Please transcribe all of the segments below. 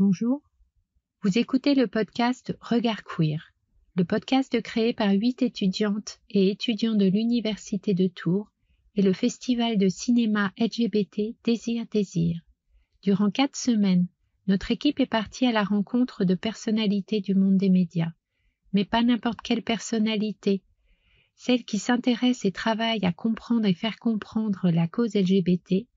Bonjour, vous écoutez le podcast Regard Queer, le podcast créé par 8 étudiantes et étudiants de l'Université de Tours et le festival de cinéma LGBT Désir. Durant 4 semaines, notre équipe est partie à la rencontre de personnalités du monde des médias, mais pas n'importe quelle personnalité, celles qui s'intéressent et travaillent à comprendre et faire comprendre la cause LGBT,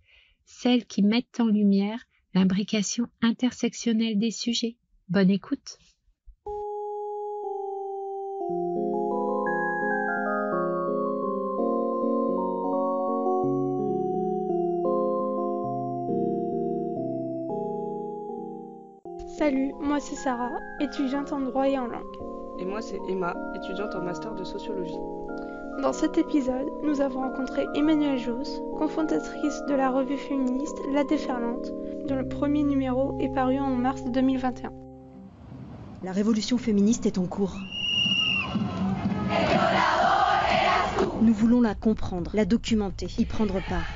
celles qui mettent en lumière l'imbrication intersectionnelle des sujets. Bonne écoute. Salut, moi c'est Sarah, étudiante en droit et en langue. Et moi c'est Emma, étudiante en master de sociologie. Dans cet épisode, nous avons rencontré Emmanuelle Josse, cofondatrice de la revue féministe La Déferlante, dont le premier numéro est paru en mars 2021. La révolution féministe est en cours. Nous voulons la comprendre, la documenter, y prendre part.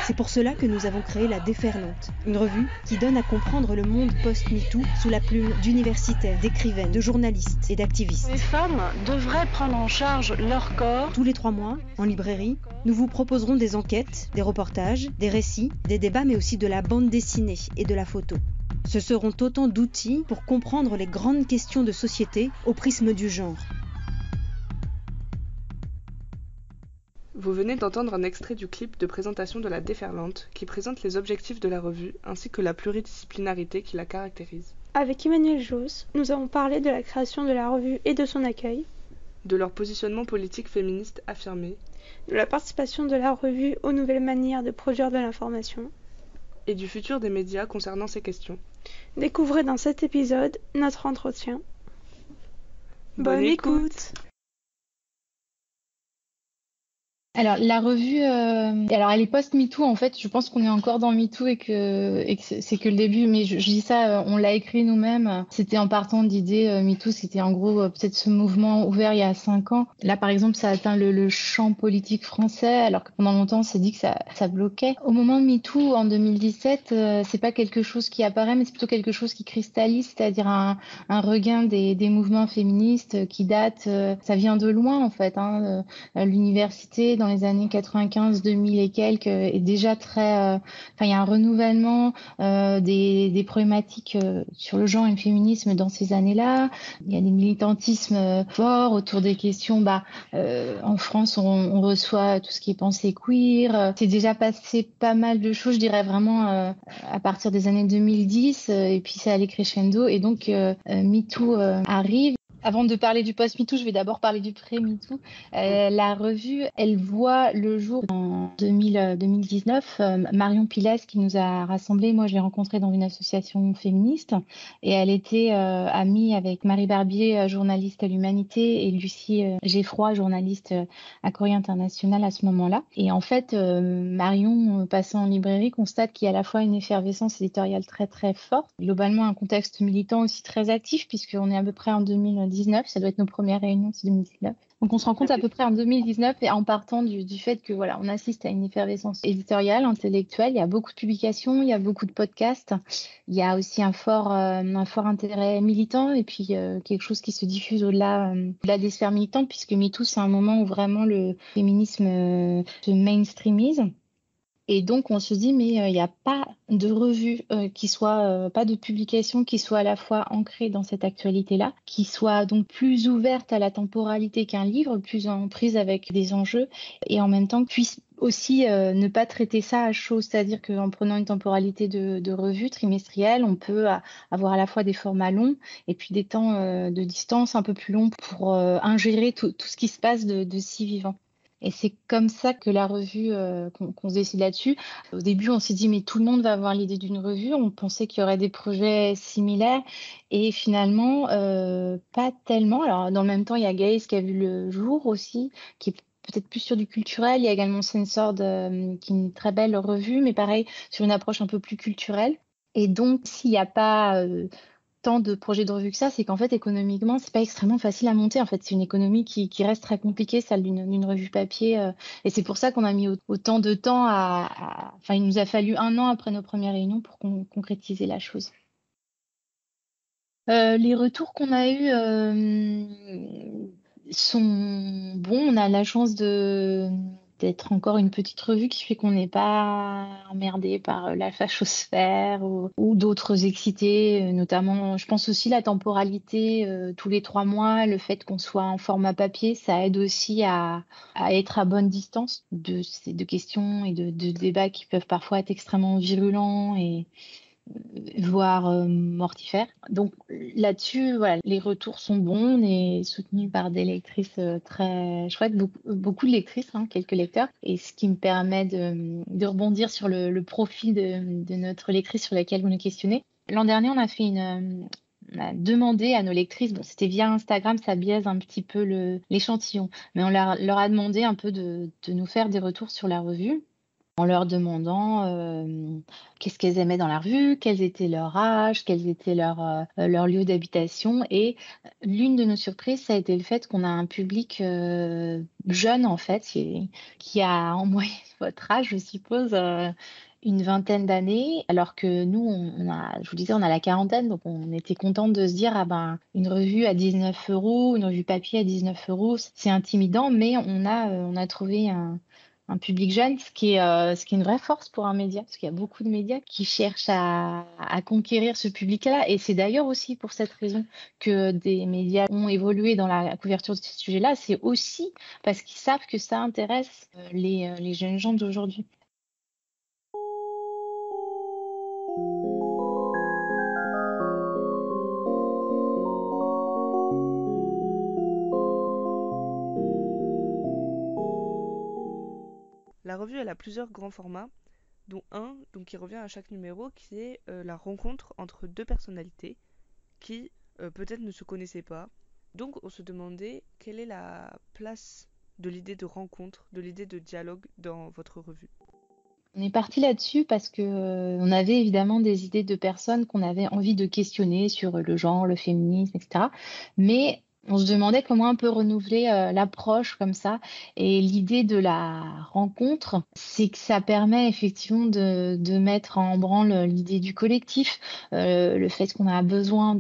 C'est pour cela que nous avons créé La Déferlante, une revue qui donne à comprendre le monde post-MeToo sous la plume d'universitaires, d'écrivaines, de journalistes et d'activistes. Les femmes devraient prendre en charge leur corps. Tous les 3 mois, en librairie, nous vous proposerons des enquêtes, des reportages, des récits, des débats, mais aussi de la bande dessinée et de la photo. Ce seront autant d'outils pour comprendre les grandes questions de société au prisme du genre. Vous venez d'entendre un extrait du clip de présentation de La Déferlante qui présente les objectifs de la revue ainsi que la pluridisciplinarité qui la caractérise. Avec Emmanuelle Josse, nous avons parlé de la création de la revue et de son accueil, de leur positionnement politique féministe affirmé, de la participation de la revue aux nouvelles manières de produire de l'information, et du futur des médias concernant ces questions. Découvrez dans cet épisode notre entretien. Bonne écoute. Alors la revue, alors elle est post-MeToo en fait. Je pense qu'on est encore dans MeToo et que c'est que le début. Mais je dis ça, on l'a écrit nous-mêmes. C'était en partant d'idées MeToo. C'était en gros peut-être ce mouvement ouvert il y a 5 ans. Là par exemple, ça a atteint le champ politique français, alors que pendant longtemps on s'est dit que ça bloquait. Au moment de MeToo en 2017, c'est pas quelque chose qui apparaît, mais c'est plutôt quelque chose qui cristallise, c'est-à-dire un regain des mouvements féministes qui datent. Ça vient de loin en fait. L'université dans les années 95, 2000 et quelques est déjà très... il y a un renouvellement des problématiques sur le genre et le féminisme dans ces années-là. Il y a des militantismes forts autour des questions. En France, on reçoit tout ce qui est pensée queer. C'est déjà passé pas mal de choses, je dirais vraiment à partir des années 2010. Et puis ça allait crescendo. Et donc, MeToo arrive. Avant de parler du post-MeToo, je vais d'abord parler du pré-MeToo. La revue, elle voit le jour en 2019. Marion Piles, qui nous a rassemblés, moi je l'ai rencontrée dans une association féministe, et elle était amie avec Marie Barbier, journaliste à l'Humanité, et Lucie Geffroy, journaliste à Courrier International à ce moment-là. Et en fait, Marion, passant en librairie, constate qu'il y a à la fois une effervescence éditoriale très très forte, globalement un contexte militant aussi très actif, puisqu'on est à peu près en 2019, ça doit être nos premières réunions, c'est 2019. Donc on se rend compte à peu près en 2019 et en partant du fait que voilà, on assiste à une effervescence éditoriale, intellectuelle, il y a beaucoup de publications, il y a beaucoup de podcasts, il y a aussi un fort intérêt militant et puis quelque chose qui se diffuse au-delà des sphères militantes, puisque MeToo c'est un moment où vraiment le féminisme se mainstreamise. Et donc, on se dit, mais il n'y a pas de revue qui soit, pas de publication qui soit à la fois ancrée dans cette actualité-là, qui soit donc plus ouverte à la temporalité qu'un livre, plus en prise avec des enjeux, et en même temps puisse aussi ne pas traiter ça à chaud, c'est-à-dire qu'en prenant une temporalité de revue trimestrielle, on peut avoir à la fois des formats longs et puis des temps de distance un peu plus longs pour ingérer tout ce qui se passe de si vivant. Et c'est comme ça que la revue, qu'on se décide là-dessus. Au début, on s'est dit, mais tout le monde va avoir l'idée d'une revue. On pensait qu'il y aurait des projets similaires. Et finalement, pas tellement. Alors, dans le même temps, il y a Gaze qui a vu le jour aussi, qui est peut-être plus sur du culturel. Il y a également Censored, qui est une très belle revue, mais pareil, sur une approche un peu plus culturelle. Et donc, s'il n'y a pas tant de projets de revue que ça, c'est qu'en fait, économiquement, c'est pas extrêmement facile à monter. En fait, c'est une économie qui reste très compliquée, celle d'une revue papier. Et c'est pour ça qu'on a mis autant de temps Enfin, il nous a fallu 1 an après nos premières réunions pour concrétiser la chose. Les retours qu'on a eus sont bons. On a la chance d'être encore une petite revue qui fait qu'on n'est pas emmerdé par la fachosphère ou d'autres excités, notamment, je pense aussi la temporalité, tous les 3 mois, le fait qu'on soit en format papier, ça aide aussi à être à bonne distance de questions et de débats qui peuvent parfois être extrêmement virulents et voire mortifères. Donc là-dessus, voilà, les retours sont bons. On est soutenu par des lectrices très chouettes, beaucoup de lectrices, quelques lecteurs, et ce qui me permet de rebondir sur le profil de notre lectrice sur laquelle vous nous questionnez. L'an dernier, on a demandé à nos lectrices, bon, c'était via Instagram, ça biaise un petit peu l'échantillon, mais on leur a demandé un peu de nous faire des retours sur la revue, en leur demandant qu'est-ce qu'elles aimaient dans la revue, quels étaient leur âge, quels étaient leur lieu d'habitation. Et l'une de nos surprises, ça a été le fait qu'on a un public jeune, en fait, qui a en moyenne votre âge, je suppose, une vingtaine d'années, alors que nous, je vous disais, on a la quarantaine, donc on était contente de se dire, une revue à 19 €, une revue papier à 19 €, c'est intimidant, mais on a trouvé un public jeune, ce qui est une vraie force pour un média, parce qu'il y a beaucoup de médias qui cherchent à conquérir ce public-là. Et c'est d'ailleurs aussi pour cette raison que des médias ont évolué dans la couverture de ces sujets-là. C'est aussi parce qu'ils savent que ça intéresse les jeunes gens d'aujourd'hui. La revue elle a plusieurs grands formats, dont un qui revient à chaque numéro, qui est la rencontre entre 2 personnalités qui peut-être ne se connaissaient pas. Donc on se demandait quelle est la place de l'idée de rencontre, de l'idée de dialogue dans votre revue. On est parti là-dessus parce que on avait évidemment des idées de personnes qu'on avait envie de questionner sur le genre, le féminisme, etc. Mais on se demandait comment on peut renouveler l'approche comme ça. Et l'idée de la rencontre, c'est que ça permet effectivement de mettre en branle l'idée du collectif, le fait qu'on a besoin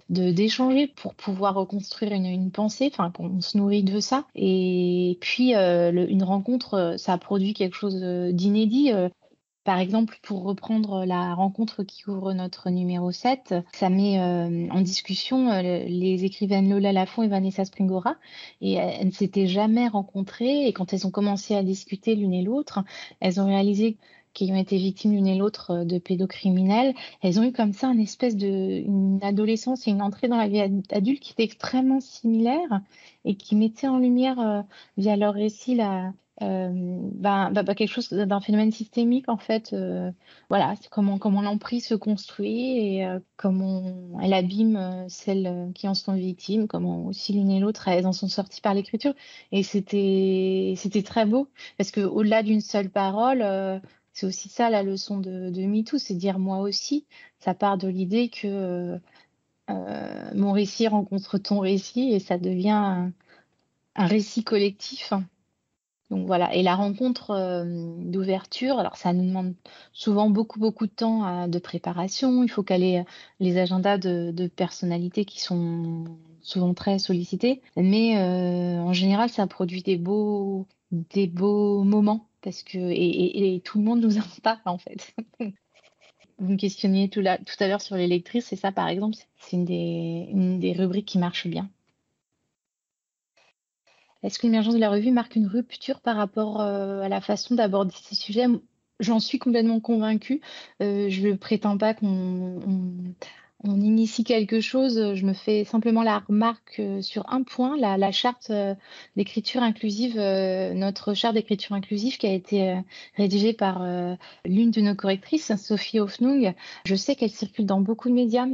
d'échanger pour pouvoir reconstruire une pensée, enfin qu'on se nourrit de ça. Et puis une rencontre, ça produit quelque chose d'inédit. Par exemple, pour reprendre la rencontre qui ouvre notre numéro 7, ça met en discussion les écrivaines Lola Lafont et Vanessa Springora. Et elles ne s'étaient jamais rencontrées. Et quand elles ont commencé à discuter l'une et l'autre, elles ont réalisé qu'ayant été victimes l'une et l'autre de pédocriminels, elles ont eu comme ça une adolescence et une entrée dans la vie adulte qui était extrêmement similaire et qui mettait en lumière via leur récit quelque chose d'un phénomène systémique en fait. Voilà, c'est comment l'emprise se construit et comment elle abîme celles qui en sont victimes, comment aussi l'une et l'autre elles en sont sorties par l'écriture. Et c'était très beau parce que au-delà d'une seule parole, c'est aussi ça la leçon de MeToo, c'est dire moi aussi. Ça part de l'idée que mon récit rencontre ton récit et ça devient un récit collectif. Donc voilà, et la rencontre d'ouverture, alors ça nous demande souvent beaucoup de temps de préparation. Il faut caler les agendas de personnalités qui sont souvent très sollicités. Mais en général, ça produit des beaux moments parce que et tout le monde nous en parle en fait. Vous me questionniez tout à l'heure sur les lectrices, et ça par exemple, c'est une des rubriques qui marche bien. Est-ce que l'émergence de la revue marque une rupture par rapport à la façon d'aborder ces sujets? J'en suis complètement convaincue. Je ne prétends pas qu'on initie quelque chose. Je me fais simplement la remarque sur un point, la charte d'écriture inclusive, notre charte d'écriture inclusive qui a été rédigée par l'une de nos correctrices, Sophie Hoffnung. Je sais qu'elle circule dans beaucoup de médias.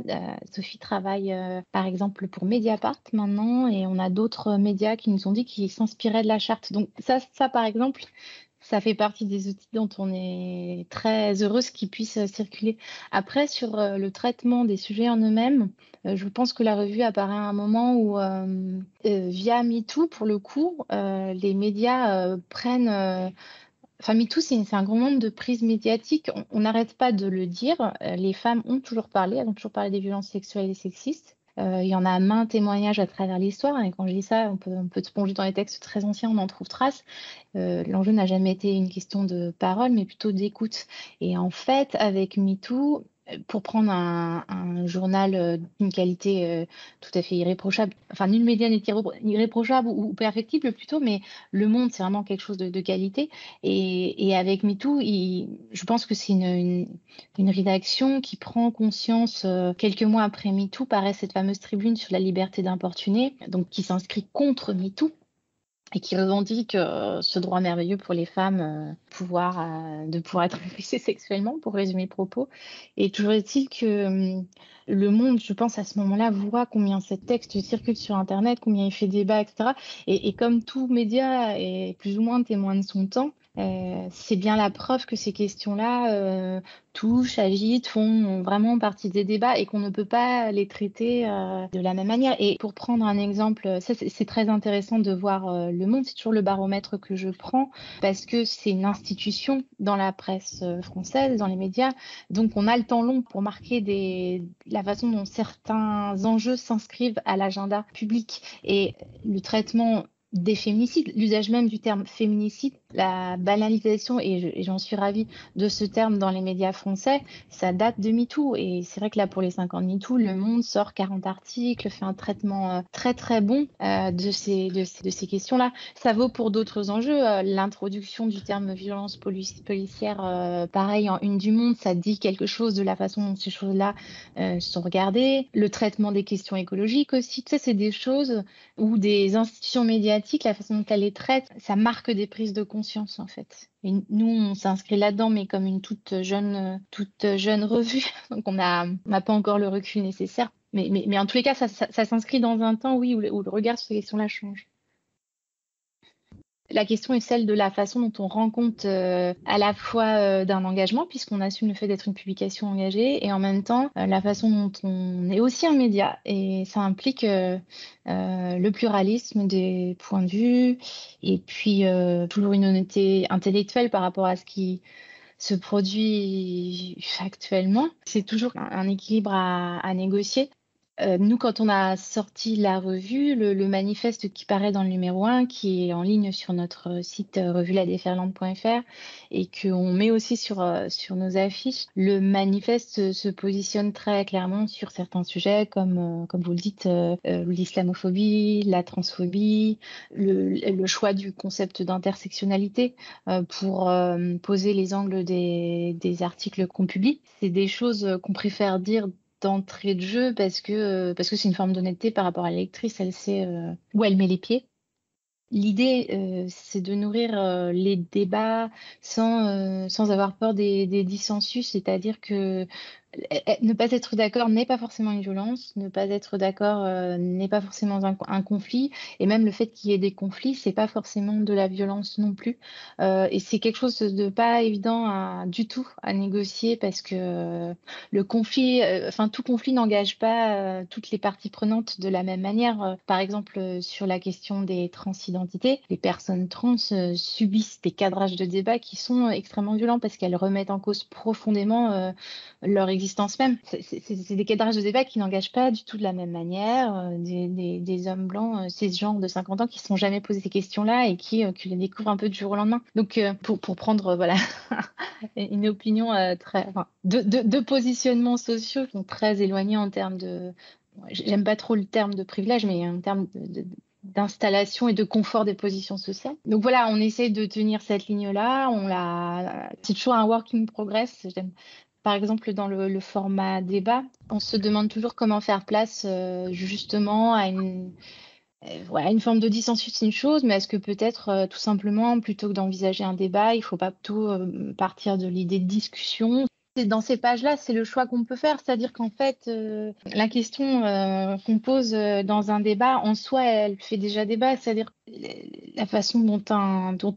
Sophie travaille par exemple pour Mediapart maintenant, et on a d'autres médias qui nous ont dit qu'ils s'inspiraient de la charte. Donc ça par exemple, Ça fait partie des outils dont on est très heureuse qu'ils puissent circuler. Après, sur le traitement des sujets en eux-mêmes, je pense que la revue apparaît à un moment où, via MeToo, pour le coup, les médias prennent... Enfin, MeToo, c'est un grand nombre de prises médiatiques. On n'arrête pas de le dire. Les femmes ont toujours parlé, elles ont toujours parlé des violences sexuelles et sexistes. Il y en a maints témoignages à travers l'histoire. Et quand je dis ça, on peut se plonger dans les textes très anciens, on en trouve trace. L'enjeu n'a jamais été une question de parole, mais plutôt d'écoute. Et en fait, avec MeToo, pour prendre un journal d'une qualité tout à fait irréprochable, enfin, nul média n'est irréprochable ou perfectible plutôt, mais Le Monde, c'est vraiment quelque chose de qualité. Et avec MeToo, je pense que c'est une rédaction qui prend conscience, quelques mois après MeToo, paraît cette fameuse tribune sur la liberté d'importuner, donc qui s'inscrit contre MeToo et qui revendique ce droit merveilleux pour les femmes de pouvoir être agressées sexuellement, pour résumer le propos. Et toujours est-il que Le Monde, je pense, à ce moment-là, voit combien ces textes circulent sur Internet, combien il fait débat, etc. Et comme tout média est plus ou moins témoin de son temps, c'est bien la preuve que ces questions-là touchent, agitent, font vraiment partie des débats et qu'on ne peut pas les traiter de la même manière. Et pour prendre un exemple, ça c'est très intéressant de voir Le Monde, c'est toujours le baromètre que je prends parce que c'est une institution dans la presse française, dans les médias. Donc on a le temps long pour marquer la façon dont certains enjeux s'inscrivent à l'agenda public. Et le traitement des féminicides, l'usage même du terme féminicide, la banalisation, et j'en suis ravie de ce terme dans les médias français, ça date de MeToo. Et c'est vrai que là, pour les 5 ans de MeToo, Le Monde sort 40 articles, fait un traitement très très bon de ces questions-là. Ça vaut pour d'autres enjeux. L'introduction du terme violence policière, pareil, en une du Monde, ça dit quelque chose de la façon dont ces choses-là sont regardées. Le traitement des questions écologiques aussi, tu sais, c'est des choses où des institutions médiatiques, la façon dont elles les traitent, ça marque des prises de conscience en fait. Et nous, on s'inscrit là-dedans, mais comme une toute jeune revue, donc on n'a pas encore le recul nécessaire. Mais en tous les cas, ça s'inscrit dans un temps, oui, où le regard sur ces questions-là change. La question est celle de la façon dont on rend compte à la fois d'un engagement, puisqu'on assume le fait d'être une publication engagée, et en même temps la façon dont on est aussi un média. Et ça implique le pluralisme des points de vue, et puis toujours une honnêteté intellectuelle par rapport à ce qui se produit factuellement. C'est toujours un équilibre à négocier. Nous, quand on a sorti la revue, le manifeste qui paraît dans le numéro 1, qui est en ligne sur notre site revue-ladéferlante.fr et qu'on met aussi sur nos affiches, le manifeste se positionne très clairement sur certains sujets comme vous le dites, l'islamophobie, la transphobie, le choix du concept d'intersectionnalité pour poser les angles des articles qu'on publie. C'est des choses qu'on préfère dire d'entrée de jeu parce que c'est une forme d'honnêteté par rapport à la lectrice, elle sait où elle met les pieds. L'idée, c'est de nourrir les débats sans avoir peur des dissensus, c'est-à-dire que ne pas être d'accord n'est pas forcément une violence, ne pas être d'accord n'est pas forcément un conflit, et même le fait qu'il y ait des conflits, c'est pas forcément de la violence non plus. Et c'est quelque chose de pas évident du tout à négocier parce que le conflit, tout conflit n'engage pas toutes les parties prenantes de la même manière. Par exemple, sur la question des transidentités, les personnes trans subissent des cadrages de débat qui sont extrêmement violents parce qu'elles remettent en cause profondément leur existence même. C'est des cadrages de débat qui n'engagent pas du tout de la même manière des hommes blancs cisgenres de 50 ans qui ne se sont jamais posé ces questions-là et qui les découvrent un peu du jour au lendemain. Donc, pour prendre voilà une opinion deux positionnements sociaux qui sont très éloignés en termes de... J'aime pas trop le terme de privilège, mais en termes d'installation et de confort des positions sociales. Donc voilà, on essaye de tenir cette ligne-là. C'est toujours un work in progress. Par exemple, dans le format débat, on se demande toujours comment faire place justement à une forme de dissensus, c'est une chose, mais est-ce que peut-être tout simplement, plutôt que d'envisager un débat, il ne faut pas plutôt partir de l'idée de discussion? Dans ces pages-là, c'est le choix qu'on peut faire. C'est-à-dire qu'en fait, la question qu'on pose dans un débat, en soi, elle fait déjà débat. C'est-à-dire la façon dont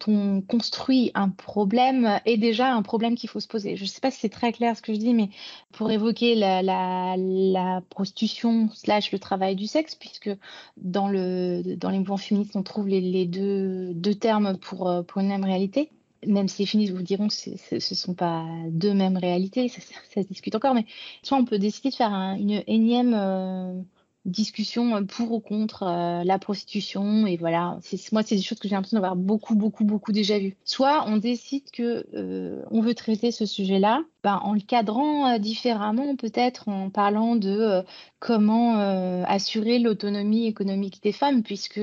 on construit un problème est déjà un problème qu'il faut se poser. Je ne sais pas si c'est très clair ce que je dis, mais pour évoquer la prostitution / le travail du sexe, puisque dans les mouvements féministes, on trouve les deux termes pour une même réalité. Même si les féministes vous diront que ce ne sont pas deux mêmes réalités, ça se discute encore, mais soit on peut décider de faire une énième discussion pour ou contre la prostitution, et voilà, moi c'est des choses que j'ai l'impression d'avoir beaucoup déjà vues. Soit on décide que on veut traiter ce sujet-là, en le cadrant différemment, peut-être en parlant de comment assurer l'autonomie économique des femmes, puisque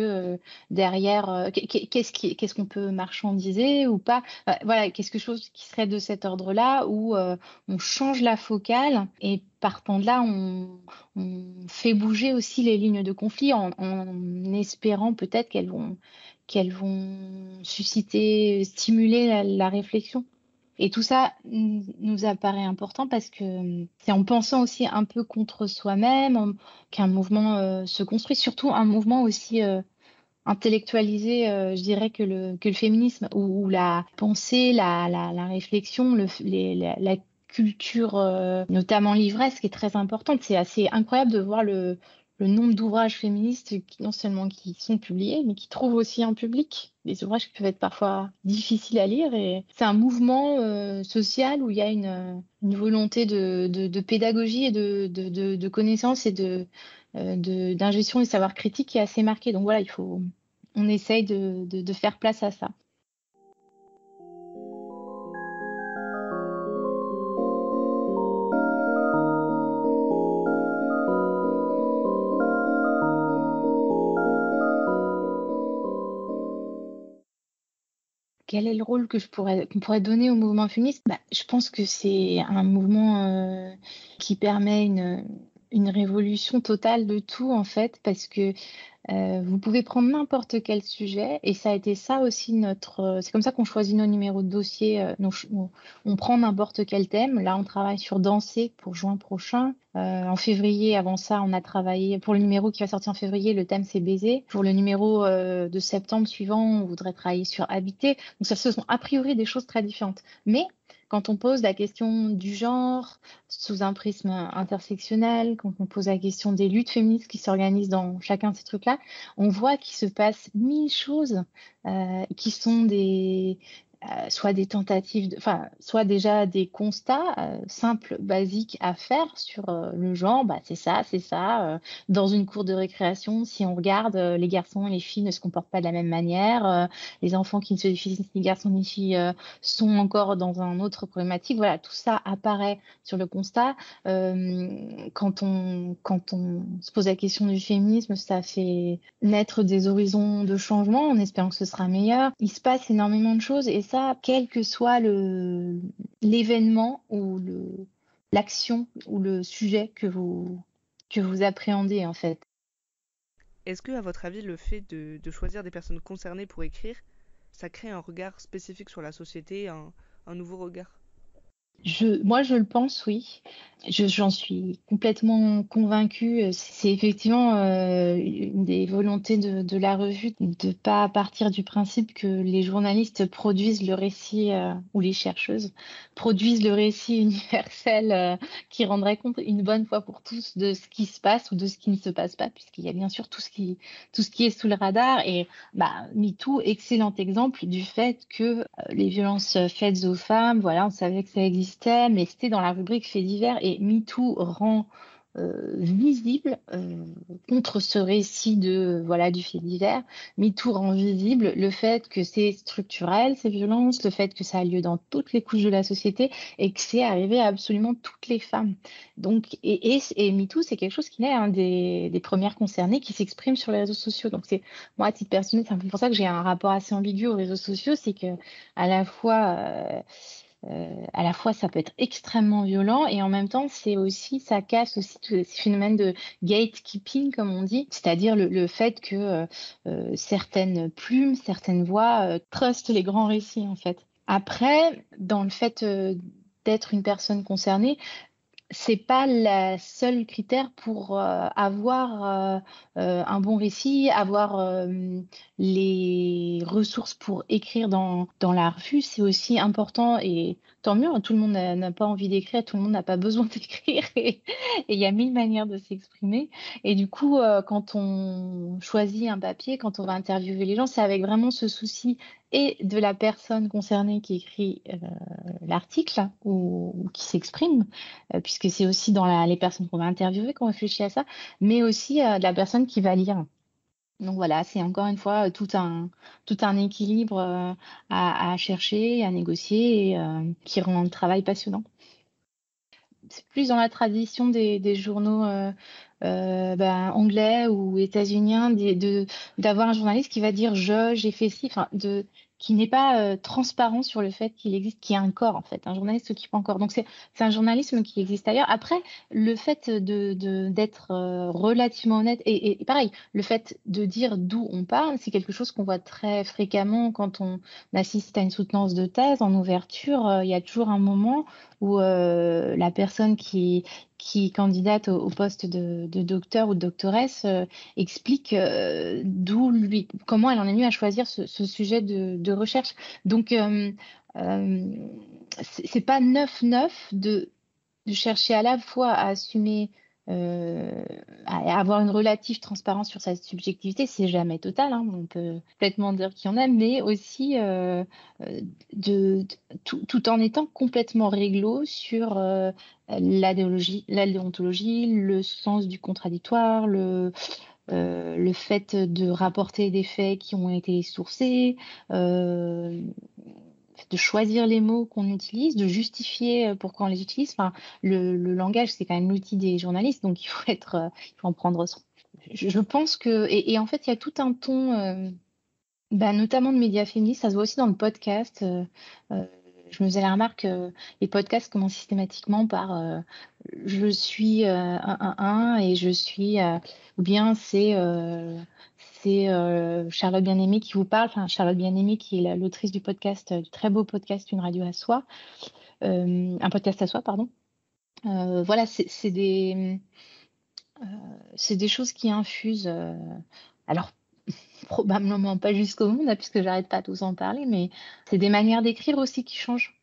derrière, qu'est-ce qu'on peut marchandiser ou pas. Voilà, quelque chose qui serait de cet ordre-là, où on change la focale et partant de là, on fait bouger aussi les lignes de conflit en espérant peut-être qu'elles vont stimuler la réflexion. Et tout ça nous apparaît important parce que c'est en pensant aussi un peu contre soi-même qu'un mouvement se construit, surtout un mouvement aussi intellectualisé, je dirais, que le féminisme, où la pensée, la réflexion, la culture, notamment livresque, est très importante. C'est assez incroyable de voir le nombre d'ouvrages féministes non seulement qui sont publiés, mais qui trouvent aussi un public. Des ouvrages qui peuvent être parfois difficiles à lire. Et c'est un mouvement social où il y a une volonté de pédagogie et de connaissance et d'ingestion des savoirs critiques qui est assez marquée. Donc voilà, on essaye de faire place à ça. Quel est le rôle qu'on pourrait donner au mouvement féministe ? Je pense que c'est un mouvement qui permet une révolution totale de tout, en fait, parce que vous pouvez prendre n'importe quel sujet, et ça a été ça aussi c'est comme ça qu'on choisit nos numéros de dossier. On prend n'importe quel thème. Là, on travaille sur danser pour juin prochain. En février, avant ça, on a travaillé pour le numéro qui va sortir en février. Le thème, c'est baiser. Pour le numéro de septembre suivant, on voudrait travailler sur habiter. Donc, ça, ce sont a priori des choses très différentes. Mais quand on pose la question du genre sous un prisme intersectionnel, quand on pose la question des luttes féministes qui s'organisent dans chacun de ces trucs-là, on voit qu'il se passe 1000 choses qui sont soit des tentatives, soit déjà des constats simples, basiques à faire sur le genre. C'est ça. Dans une cour de récréation, si on regarde, les garçons et les filles ne se comportent pas de la même manière. Les enfants qui ne se définissent ni garçons ni filles sont encore dans un autre problématique. Voilà, tout ça apparaît sur le constat. Quand on se pose la question du féminisme, ça fait naître des horizons de changement en espérant que ce sera meilleur. Il se passe énormément de choses, et ça, quel que soit l'événement ou l'action ou le sujet que vous appréhendez, en fait. Est-ce que, à votre avis, le fait de choisir des personnes concernées pour écrire, ça crée un regard spécifique sur la société, un nouveau regard ? Moi, je le pense, oui. J'en suis complètement convaincue. C'est effectivement une des volontés de la revue, de pas partir du principe que les journalistes produisent le récit, ou les chercheuses produisent le récit universel qui rendrait compte une bonne fois pour tous de ce qui se passe ou de ce qui ne se passe pas, puisqu'il y a bien sûr tout ce qui est sous le radar. Et MeToo, excellent exemple du fait que les violences faites aux femmes, voilà, on savait que ça existait, mais c'était dans la rubrique faits divers, et MeToo rend visible contre ce récit du fait divers. MeToo rend visible le fait que c'est structurel, ces violences, le fait que ça a lieu dans toutes les couches de la société et que c'est arrivé à absolument toutes les femmes. Donc, et MeToo, c'est quelque chose qui est des premières concernées qui s'expriment sur les réseaux sociaux. Donc, moi, à titre personnel, c'est un peu pour ça que j'ai un rapport assez ambigu aux réseaux sociaux, c'est que à la fois, ça peut être extrêmement violent, et en même temps, ça casse aussi tous ces phénomènes de gatekeeping, comme on dit, c'est-à-dire le fait que certaines plumes, certaines voix trustent les grands récits, en fait. Après, dans le fait d'être une personne concernée, c'est pas le seul critère pour avoir un bon récit, avoir les ressources pour écrire dans la revue. C'est aussi important et tant mieux, hein, tout le monde n'a pas envie d'écrire, tout le monde n'a pas besoin d'écrire et il y a mille manières de s'exprimer. Et du coup, quand on choisit un papier, quand on va interviewer les gens, c'est avec vraiment ce souci et de la personne concernée qui écrit l'article ou qui s'exprime, puisque c'est aussi dans les personnes qu'on va interviewer qu'on réfléchit à ça, mais aussi de la personne qui va lire. Donc voilà, c'est encore une fois tout un équilibre à chercher, à négocier, et qui rend le travail passionnant. C'est plus dans la tradition des journaux anglais ou états-uniens d'avoir un journaliste qui va dire j'ai fait ci, enfin qui n'est pas transparent sur le fait qu'il existe, qu'il y a un corps en fait, un journaliste s'occupe en corps. Donc c'est un journalisme qui existe ailleurs. Après, le fait d'être relativement honnête et pareil, le fait de dire d'où on parle, c'est quelque chose qu'on voit très fréquemment quand on assiste à une soutenance de thèse en ouverture. Il y a toujours un moment où la personne qui candidate au poste de docteur ou de doctoresse explique comment elle en est venue à choisir ce sujet de recherche. Donc, c'est pas neuf de chercher à la fois à assumer, à avoir une relative transparence sur sa subjectivité, c'est jamais total, hein, on peut complètement dire qu'il y en a, mais aussi tout en étant complètement réglo sur la déontologie, le sens du contradictoire, le fait de rapporter des faits qui ont été sourcés, de choisir les mots qu'on utilise, de justifier pourquoi on les utilise. Enfin, le langage, c'est quand même l'outil des journalistes, donc il faut en prendre soin. Je pense que, et en fait, il y a tout un ton, notamment de médias féministes, ça se voit aussi dans le podcast. Je me faisais la remarque, les podcasts commencent systématiquement par je suis et je suis, ou bien c'est Charlotte Bien-Aimée qui vous parle, enfin Charlotte Bien-Aimée qui est l'autrice du podcast, du très beau podcast Une radio à soi, un podcast à soi, pardon. Voilà, c'est des choses qui infusent. Alors, probablement pas jusqu'au monde, hein, puisque j'arrête pas de vous en parler, mais c'est des manières d'écrire aussi qui changent.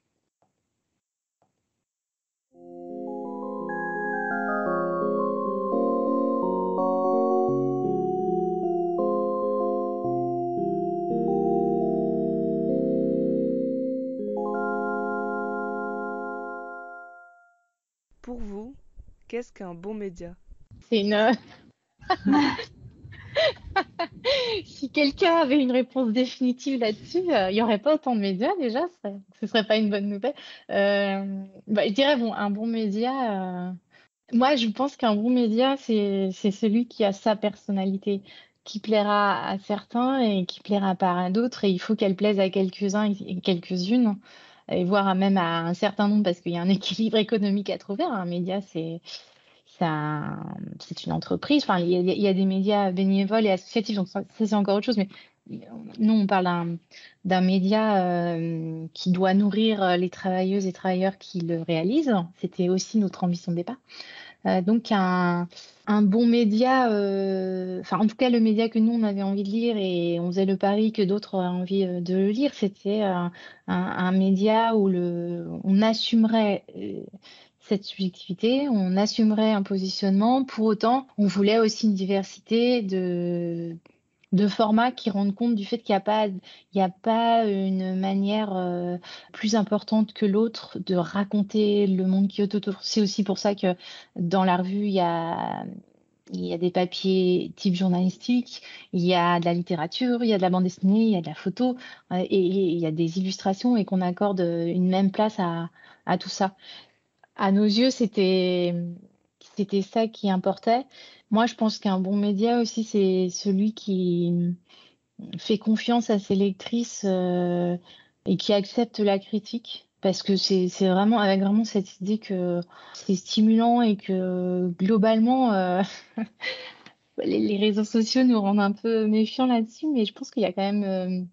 Pour vous, qu'est-ce qu'un bon média? C'est une. Si quelqu'un avait une réponse définitive là-dessus, il n'y aurait pas autant de médias déjà, ce serait pas une bonne nouvelle. Je dirais, bon, un bon média, moi je pense qu'un bon média, c'est celui qui a sa personnalité, qui plaira à certains et qui plaira pas à d'autres, et il faut qu'elle plaise à quelques-uns et quelques-unes, et voire même à un certain nombre, parce qu'il y a un équilibre économique à trouver. Un média, c'est une entreprise. Enfin, il y a des médias bénévoles et associatifs, donc ça c'est encore autre chose. Mais nous, on parle d'un média qui doit nourrir les travailleuses et travailleurs qui le réalisent. C'était aussi notre ambition de départ. Donc un bon média, enfin en tout cas le média que nous on avait envie de lire et on faisait le pari que d'autres auraient envie de le lire, c'était un média où on assumerait cette subjectivité, on assumerait un positionnement. Pour autant, on voulait aussi une diversité de formats qui rendent compte du fait qu'il n'y a pas une manière plus importante que l'autre de raconter le monde qui est autour. C'est aussi pour ça que dans la revue, il y a des papiers type journalistique, il y a de la littérature, il y a de la bande dessinée, il y a de la photo, et il y a des illustrations, et qu'on accorde une même place à tout ça. À nos yeux, c'était ça qui importait. Moi, je pense qu'un bon média aussi, c'est celui qui fait confiance à ses lectrices et qui accepte la critique. Parce que c'est vraiment avec vraiment cette idée que c'est stimulant et que globalement, les réseaux sociaux nous rendent un peu méfiants là-dessus, mais je pense qu'il y a quand même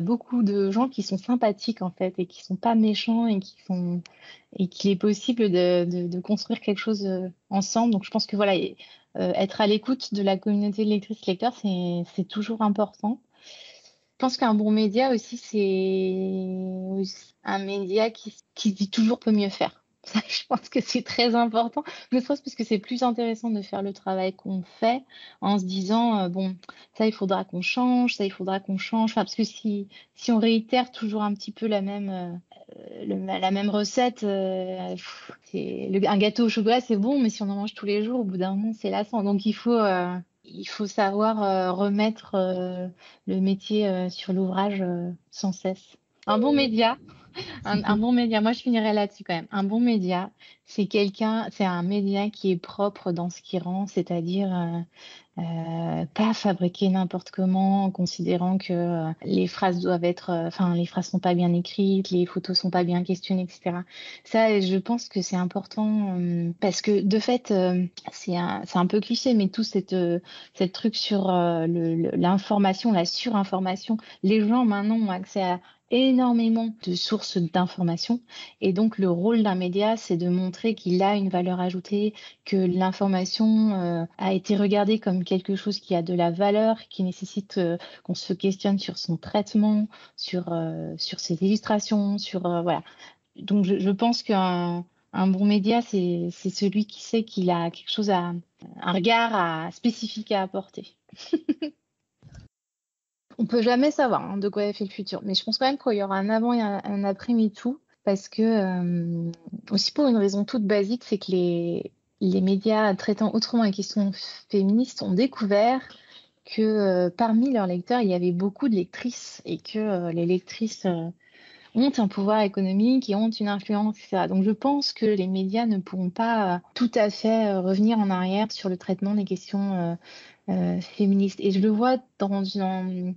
beaucoup de gens qui sont sympathiques en fait et qui sont pas méchants et qu'il est possible de construire quelque chose ensemble. Donc je pense que voilà, être à l'écoute de la communauté de lectrices lecteurs, c'est toujours important. Je pense qu'un bon média aussi, c'est aussi un média qui se dit toujours peut mieux faire. Ça, je pense que c'est très important, ne serait-ce parce que c'est plus intéressant de faire le travail qu'on fait en se disant, bon, ça, il faudra qu'on change, ça, il faudra qu'on change. Enfin, parce que si on réitère toujours un petit peu la même recette, un gâteau au chocolat, c'est bon, mais si on en mange tous les jours, au bout d'un moment, c'est lassant. Donc, il faut savoir remettre le métier sur l'ouvrage sans cesse. Un bon média, un bon média, moi je finirais là-dessus quand même. Un bon média, c'est un média qui est propre dans ce qu'il rend, c'est-à-dire pas fabriqué n'importe comment, en considérant que les phrases doivent être, enfin les phrases sont pas bien écrites, les photos sont pas bien questionnées, etc. Ça, je pense que c'est important parce que de fait, c'est un peu cliché, mais tout cette truc sur l'information, la surinformation, les gens maintenant ont accès à énormément de sources d'informations et donc le rôle d'un média, c'est de montrer qu'il a une valeur ajoutée, que l'information a été regardée comme quelque chose qui a de la valeur, qui nécessite qu'on se questionne sur son traitement, sur ses illustrations, voilà. Donc je pense qu'un bon média, c'est celui qui sait qu'il a quelque chose un regard spécifique à apporter. On peut jamais savoir de quoi est fait le futur, mais je pense quand même qu'il y aura un avant et un après MeToo, parce que aussi pour une raison toute basique, c'est que les médias traitant autrement les questions féministes ont découvert que parmi leurs lecteurs, il y avait beaucoup de lectrices et que les lectrices ont un pouvoir économique et ont une influence, etc. Donc je pense que les médias ne pourront pas tout à fait revenir en arrière sur le traitement des questions féministes. Et je le vois dans une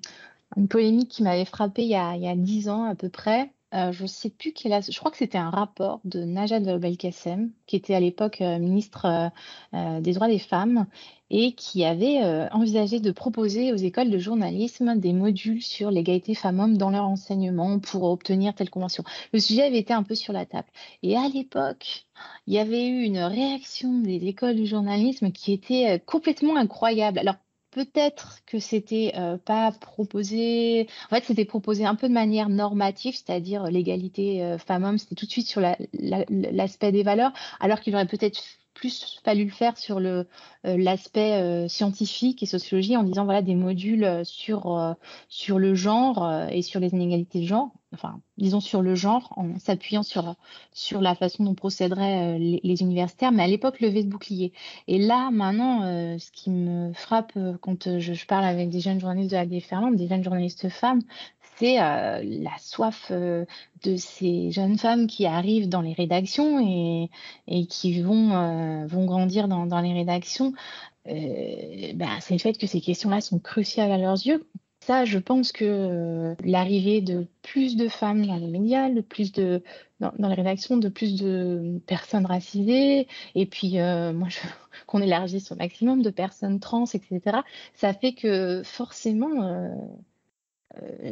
polémique qui m'avait frappée il y a 10 ans à peu près. Je sais plus je crois que c'était un rapport de Najat Vallaud-Belkacem, qui était à l'époque ministre des droits des femmes et qui avait envisagé de proposer aux écoles de journalisme des modules sur l'égalité femmes-hommes dans leur enseignement pour obtenir telle convention. Le sujet avait été un peu sur la table. Et à l'époque, il y avait eu une réaction des écoles du journalisme qui était complètement incroyable. Alors, peut-être que c'était pas proposé. En fait, c'était proposé un peu de manière normative, c'est-à-dire l'égalité femmes-hommes, c'était tout de suite sur l'aspect des valeurs, alors qu'il aurait peut-être plus fallu le faire sur l'aspect scientifique et sociologie en disant voilà des modules sur le genre et sur les inégalités de genre, enfin disons sur le genre en s'appuyant sur la façon dont procéderaient les universitaires, mais à l'époque levé de bouclier. Et là maintenant, ce qui me frappe quand je parle avec des jeunes journalistes de la déferlante, des jeunes journalistes femmes, c'est la soif de ces jeunes femmes qui arrivent dans les rédactions et qui vont grandir dans les rédactions. C'est le fait que ces questions-là sont cruciales à leurs yeux. Ça, je pense que l'arrivée de plus de femmes dans les médias, dans les rédactions, de plus de personnes racisées, et puis qu'on élargisse au maximum de personnes trans, etc., ça fait que forcément,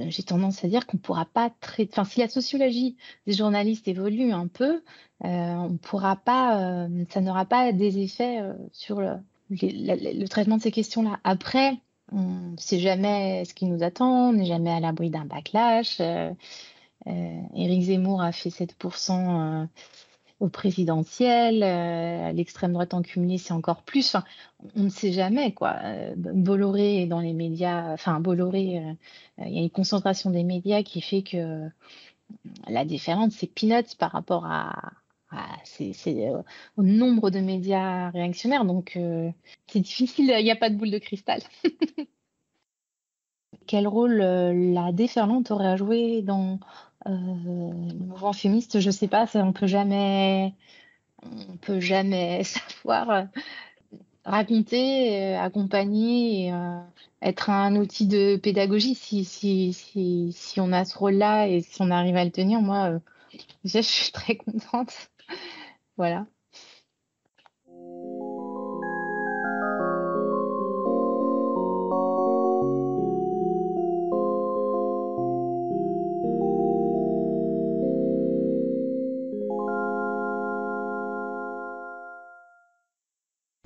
j'ai tendance à dire qu'on ne pourra pas traiter. Enfin, si la sociologie des journalistes évolue un peu, on pourra pas, ça n'aura pas des effets sur le traitement de ces questions-là. Après, on ne sait jamais ce qui nous attend, on n'est jamais à l'abri d'un backlash. Éric Zemmour a fait 7% au présidentiel, l'extrême droite en cumulé, c'est encore plus. Enfin, on ne sait jamais, quoi. Bolloré est dans les médias, enfin, Bolloré, il y a une concentration des médias qui fait que la différence, c'est peanuts par rapport au nombre de médias réactionnaires. Donc, c'est difficile, il n'y a pas de boule de cristal. Quel rôle la déferlante aurait à jouer dans le mouvement féministe? Je sais pas, ça, on peut jamais savoir raconter, accompagner, et, être un outil de pédagogie si on a ce rôle-là et si on arrive à le tenir. Moi, déjà, je suis très contente. Voilà.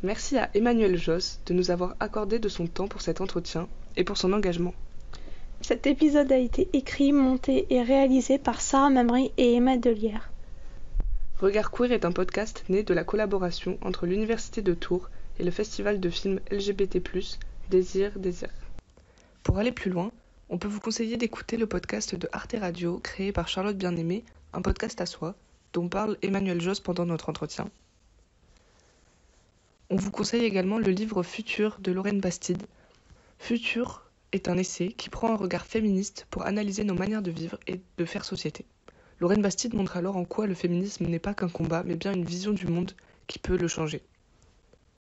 Merci à Emmanuel Josse de nous avoir accordé de son temps pour cet entretien et pour son engagement. Cet épisode a été écrit, monté et réalisé par Sarah Mamry et Emma Delière. Regard Queer est un podcast né de la collaboration entre l'Université de Tours et le festival de films LGBT+, Désir. Pour aller plus loin, on peut vous conseiller d'écouter le podcast de Arte Radio créé par Charlotte Bien-Aimée, un podcast à soi, dont parle Emmanuel Josse pendant notre entretien. On vous conseille également le livre Futur de Lorraine Bastide. Futur est un essai qui prend un regard féministe pour analyser nos manières de vivre et de faire société. Lorraine Bastide montre alors en quoi le féminisme n'est pas qu'un combat, mais bien une vision du monde qui peut le changer.